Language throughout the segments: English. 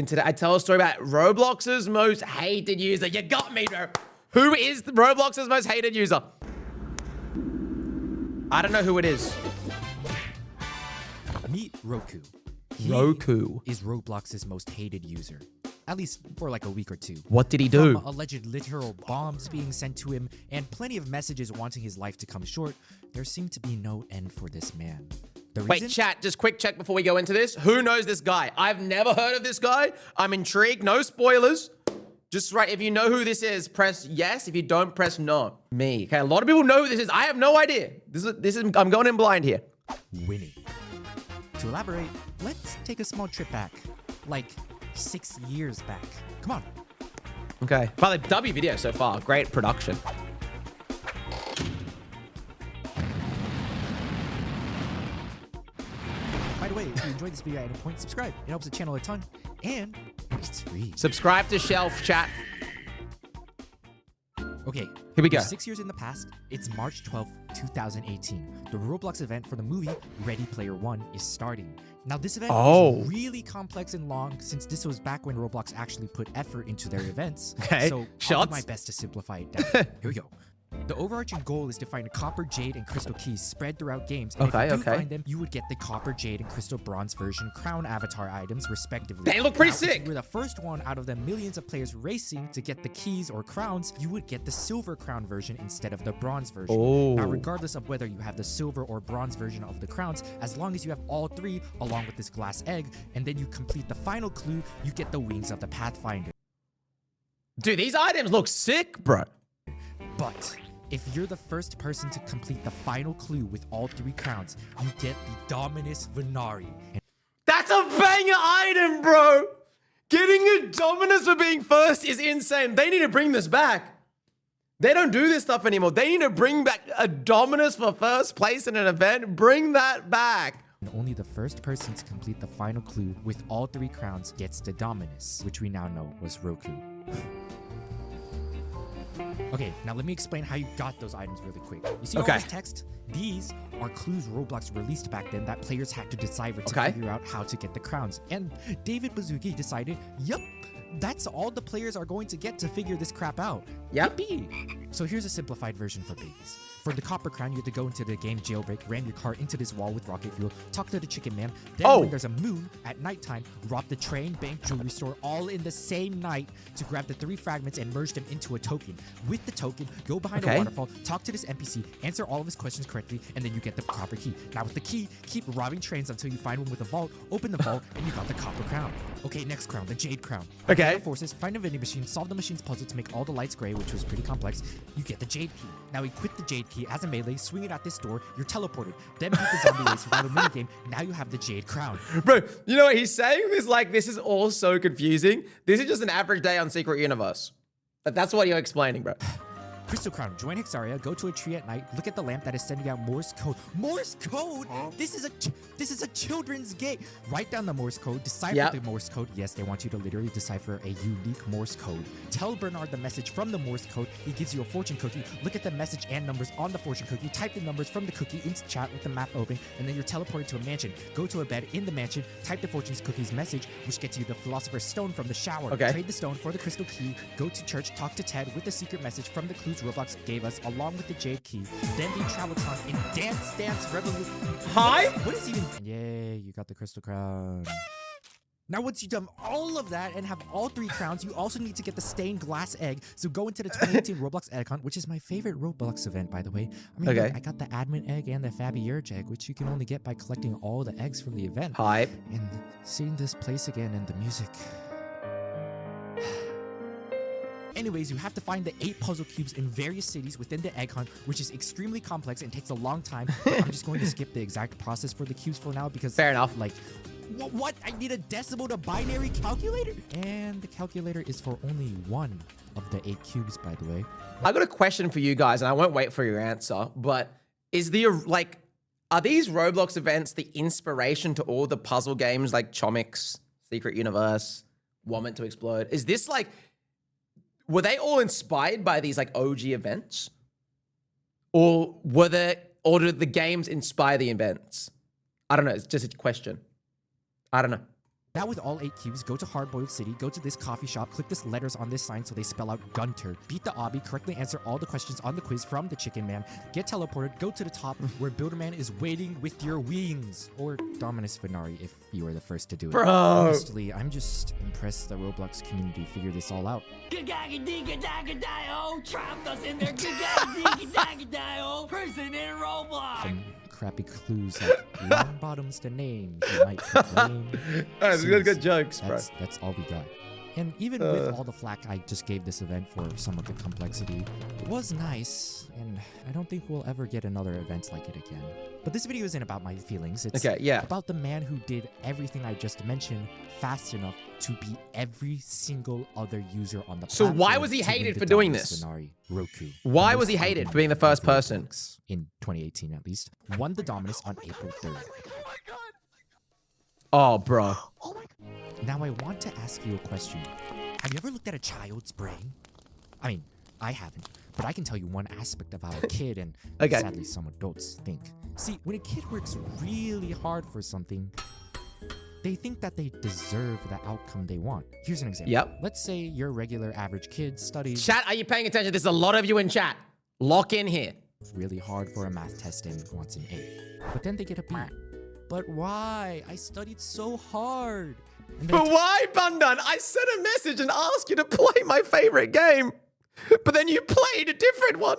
today I tell a story about Roblox's most hated user. You got me, bro. Who is Roblox's most hated user? I don't know who it is. Meet Roku. Roku is Roblox's most hated user. At least for like a week or two. What did he do? From alleged literal bombs being sent to him and plenty of messages wanting his life to come short, there seemed to be no end for this man. Wait, chat, just quick check before we go into this. Who knows this guy? I've never heard of this guy. I'm intrigued. No spoilers. Just right, if you know who this is, press yes. If you don't, press no. Me. Okay, a lot of people know who this is. I have no idea. I'm going in blind here. Winning. To elaborate, let's take a small trip back. Like 6 years back. Come on. Okay. By the W video so far. Great production. By the way, if you enjoyed this video at any point, subscribe. It helps the channel a ton. And it's free. Subscribe to Shelf, chat. Okay. Here we go. 6 years in the past, it's March 12th, 2018. The Roblox event for the movie Ready Player One is starting. Now, this event is really complex and long since this was back when Roblox actually put effort into their events. Okay. So I'll do my best to simplify it down. Here we go. The overarching goal is to find a copper, jade, and crystal keys spread throughout games. And if you do find them, you would get the copper, jade, and crystal bronze version crown avatar items, respectively. They look pretty sick. If you were the first one out of the millions of players racing to get the keys or crowns, you would get the silver crown version instead of the bronze version. Now, regardless of whether you have the silver or bronze version of the crowns, as long as you have all three along with this glass egg, and then you complete the final clue, you get the wings of the Pathfinder. Dude, these items look sick, bro. But if you're the first person to complete the final clue with all three crowns, you get the Dominus Venari. That's a banger item, bro. Getting a Dominus for being first is insane. They need to bring this back. They don't do this stuff anymore. They need to bring back a Dominus for first place in an event. Bring that back. And only the first person to complete the final clue with all three crowns gets the Dominus, which we now know was Roku. Okay, now let me explain how you got those items really quick. You see all this text? These are clues Roblox released back then that players had to decipher to figure out how to get the crowns. And David Bazuki decided, yep, that's all the players are going to get to figure this crap out. Yippee! So here's a simplified version for babies. For the copper crown, you have to go into the game jailbreak, ram your car into this wall with rocket fuel, talk to the chicken man, then when there's a moon at nighttime, rob the train, bank, jewelry store all in the same night to grab the three fragments and merge them into a token. With the token, go behind a waterfall, talk to this NPC, answer all of his questions correctly, and then you get the copper key. Now with the key, keep robbing trains until you find one with a vault, open the vault, and you got the copper crown. Okay, next crown, the jade crown. Forces, find a vending machine, solve the machine's puzzle to make all the lights gray, which was pretty complex. You get the jade key. Now equip the jade key as a melee, swing it at this door, you're teleported. Then beat the zombie race without a minigame. Now you have the jade crown. Bro, you know what he's saying? This is all so confusing. This is just an average day on Secret Universe. That's what you're explaining, bro. Crystal Crown, join Hexaria, go to a tree at night, look at the lamp that is sending out Morse code. Morse code? This is a children's game. Write down the Morse code, decipher the Morse code. Yes, they want you to literally decipher a unique Morse code. Tell Bernard the message from the Morse code. He gives you a fortune cookie. Look at the message and numbers on the fortune cookie. Type the numbers from the cookie into chat with the map open, and then you're teleported to a mansion. Go to a bed in the mansion, type the fortune cookie's message, which gets you the Philosopher's Stone from the shower. Trade the stone for the crystal key. Go to church, talk to Ted with the secret message from the clues Roblox gave us, along with the jade key. Then be Traveltron in Dance Revolution. What is even? Yay, you got the crystal crown. Now, once you've done all of that and have all three crowns, you also need to get the stained glass egg. So go into the 2018 Roblox Egg Hunt, which is my favorite Roblox event, by the way. I mean, look, I got the admin egg and the Fabby Urge egg, which you can only get by collecting all the eggs from the event. Hype. And seeing this place again and the music. Anyways, you have to find the 8 puzzle cubes in various cities within the egg hunt, which is extremely complex and takes a long time. I'm just going to skip the exact process for the cubes for now because fair enough. Like, what? I need a decimal to binary calculator? And the calculator is for only one of the 8 cubes, by the way. I got a question for you guys, and I won't wait for your answer, but are these Roblox events the inspiration to all the puzzle games like Chomix, Secret Universe, Want to Explode? Is this were they all inspired by these OG events? Or did the games inspire the events? I don't know. It's just a question. I don't know. Now with all 8 cubes, go to Hardboiled City, go to this coffee shop, click this letters on this sign so they spell out Gunter. Beat the obby, correctly answer all the questions on the quiz from the Chicken Man, get teleported, go to the top where Builderman is waiting with your wings. Or Dominus Venari if you were the first to do it. Bro! Honestly, I'm just impressed the Roblox community figured this all out. Person in Roblox! Some crappy clues like long bottoms to name, you might complain. Alright, good jokes, bro. That's all we got. And even with all the flack I just gave this event for some of the complexity, it was nice, and I don't think we'll ever get another event like it again. But this video isn't about my feelings, it's about the man who did everything I just mentioned fast enough to beat every single other user on the platform. So why was he hated for doing this? Roku. Why was he hated for being the first person? In 2018 at least. Won the Dominus on April 3rd. Oh my god! Oh, bro. Oh my god! Now I want to ask you a question. Have you ever looked at a child's brain? I mean, I haven't, but I can tell you one aspect of how a kid and sadly some adults think. See, when a kid works really hard for something, they think that they deserve the outcome they want. Here's an example. Yep. Let's say your regular average kid studies Chat, are you paying attention? There's a lot of you in chat. Lock in here. really hard for a math test and wants an A. But then they get a B. But why? I studied so hard. But why, Bundan? I sent a message and asked you to play my favorite game, but then you played a different one.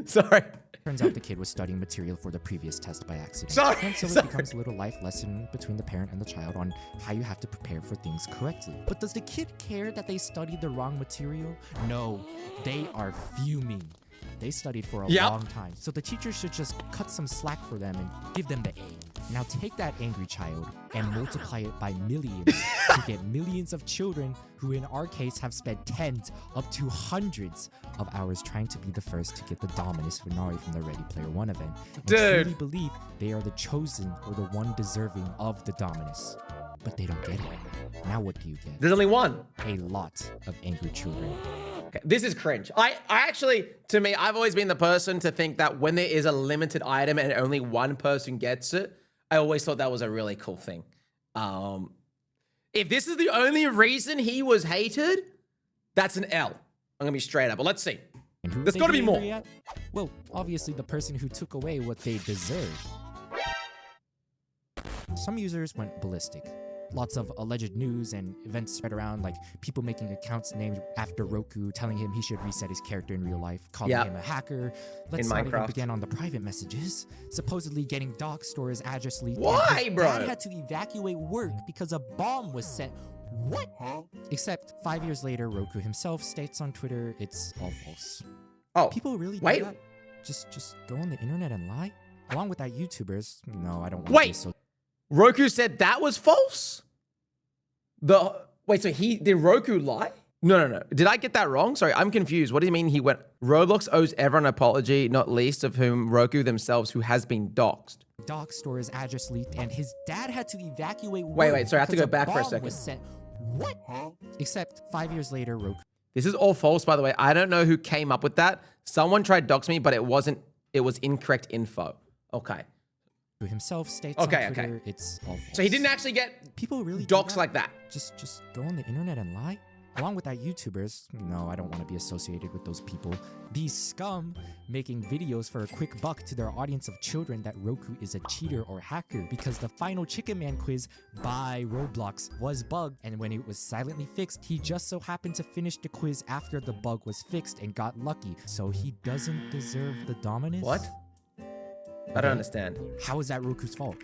Sorry. Turns out the kid was studying material for the previous test by accident. Sorry. And so it becomes a little life lesson between the parent and the child on how you have to prepare for things correctly. But does the kid care that they studied the wrong material? No, they are fuming. They studied for a long time, so the teacher should just cut some slack for them and give them the A. Now take that angry child and multiply it by millions to get millions of children who in our case have spent tens up to hundreds of hours trying to be the first to get the Dominus Venari from the Ready Player One event. And truly believe they are the chosen or the one deserving of the Dominus. But they don't get it. Now what do you get? There's only one. A lot of angry children. Okay, this is cringe. I actually, to me, I've always been the person to think that when there is a limited item and only one person gets it, I always thought that was a really cool thing. If this is the only reason he was hated, that's an L. I'm gonna be straight up, but let's see. There's gotta be more. Well, obviously the person who took away what they deserved. Some users went ballistic. Lots of alleged news and events spread around, like people making accounts named after Roku, telling him he should reset his character in real life, calling him a hacker. Let's not even begin on the private messages. Supposedly getting doxed or his address leaked. Why, bro? Dad had to evacuate work because a bomb was sent. What? Huh? Except 5 years later, Roku himself states on Twitter it's all false. Oh, people really do that? Just go on the internet and lie? Along with that, YouTubers. No, I don't want to be so. Roku said that was false? Wait, so did Roku lie? No. Did I get that wrong? Sorry, I'm confused. What do you mean he went? Roblox owes everyone an apology, not least of whom Roku themselves, who has been doxxed. Doxed or his address leaked, and his dad had to evacuate work. Wait, sorry, I have to go back for a second. What? Huh? Except 5 years later, Roku. This is all false, by the way. I don't know who came up with that. Someone tried dox me, but it wasn't. It was incorrect info. Okay. Himself states on Twitter, it's all false. So he didn't actually get people really doxed like that. Just go on the internet and lie? Along with that, YouTubers, no, I don't want to be associated with those people. These scum making videos for a quick buck to their audience of children that Roku is a cheater or hacker because the final Chicken Man quiz by Roblox was bugged, and when it was silently fixed, he just so happened to finish the quiz after the bug was fixed and got lucky. So he doesn't deserve the Dominus? What? I don't understand. How is that Roku's fault?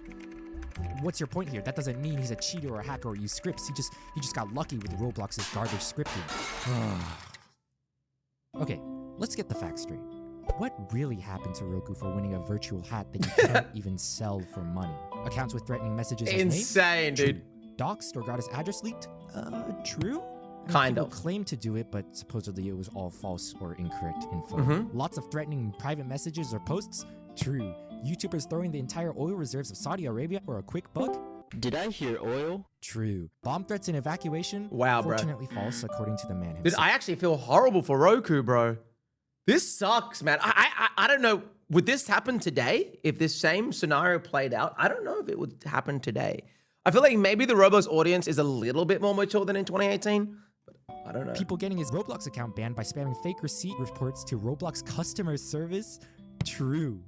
What's your point here? That doesn't mean he's a cheater or a hacker or use scripts. He just got lucky with Roblox's garbage scripting. Okay, let's get the facts straight. What really happened to Roku for winning a virtual hat that you can't even sell for money? Accounts with threatening messages. Insane, dude. Doxed or got his address leaked? True. Kind of. Claim to do it, but supposedly it was all false or incorrect info. Lots of threatening private messages or posts? True. YouTubers throwing the entire oil reserves of Saudi Arabia for a quick buck? Did I hear oil? True. Bomb threats and evacuation? Wow, bro. Fortunately false, according to the man himself. Dude, I actually feel horrible for Roku, bro. This sucks, man. I don't know. Would this happen today? If this same scenario played out? I don't know if it would happen today. I feel like maybe the Roblox audience is a little bit more mature than in 2018. But I don't know. People getting his Roblox account banned by spamming fake receipt reports to Roblox customer service? True.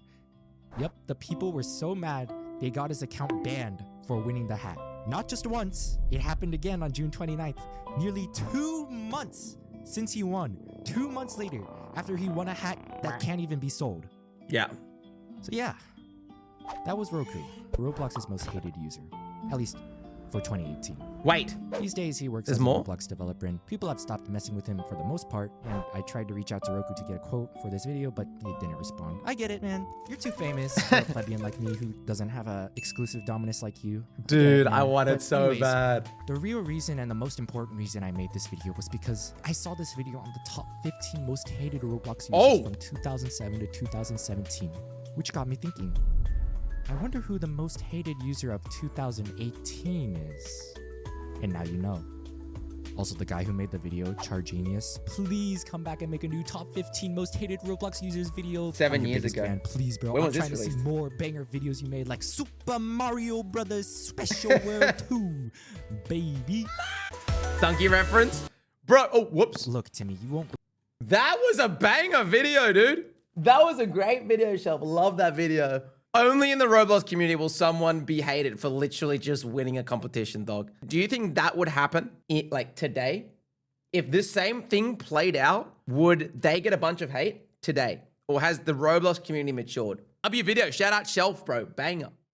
Yep, the people were so mad they got his account banned for winning the hat. Not just once, it happened again on June 29th. Nearly 2 months since he won. 2 months later, after he won a hat that can't even be sold. Yeah. So yeah, that was Roku, Roblox's most hated user. At least for 2018. Wait. These days he works There's as a more? Roblox developer and people have stopped messing with him for the most part, and I tried to reach out to Roku to get a quote for this video, but he didn't respond. I get it, man. You're too famous for a plebeian like me who doesn't have a exclusive dominus like you. Dude, Yeah, I man. want it But so anyways, bad. The real reason and the most important reason I made this video was because I saw this video on the top 15 most hated Roblox users from 2007 to 2017, which got me thinking, I wonder who the most hated user of 2018 is. And now you know. Also, the guy who made the video, Chargenius, please come back and make a new top 15 most hated Roblox users video. 7 I'm your years biggest ago. fan. Please, bro. When I'm was this trying to see released? more banger videos you made, like Super Mario Brothers Special World 2, baby. Donkey reference. Bro, oh, whoops. Look, Timmy, you won't. That was a banger video, dude. That was a great video, Shelf. Love that video. Only in the Roblox community will someone be hated for literally just winning a competition, dog. Do you think that would happen like today? If this same thing played out, would they get a bunch of hate today? Or has the Roblox community matured? Up your video. Shout out Shelf, bro. Banger.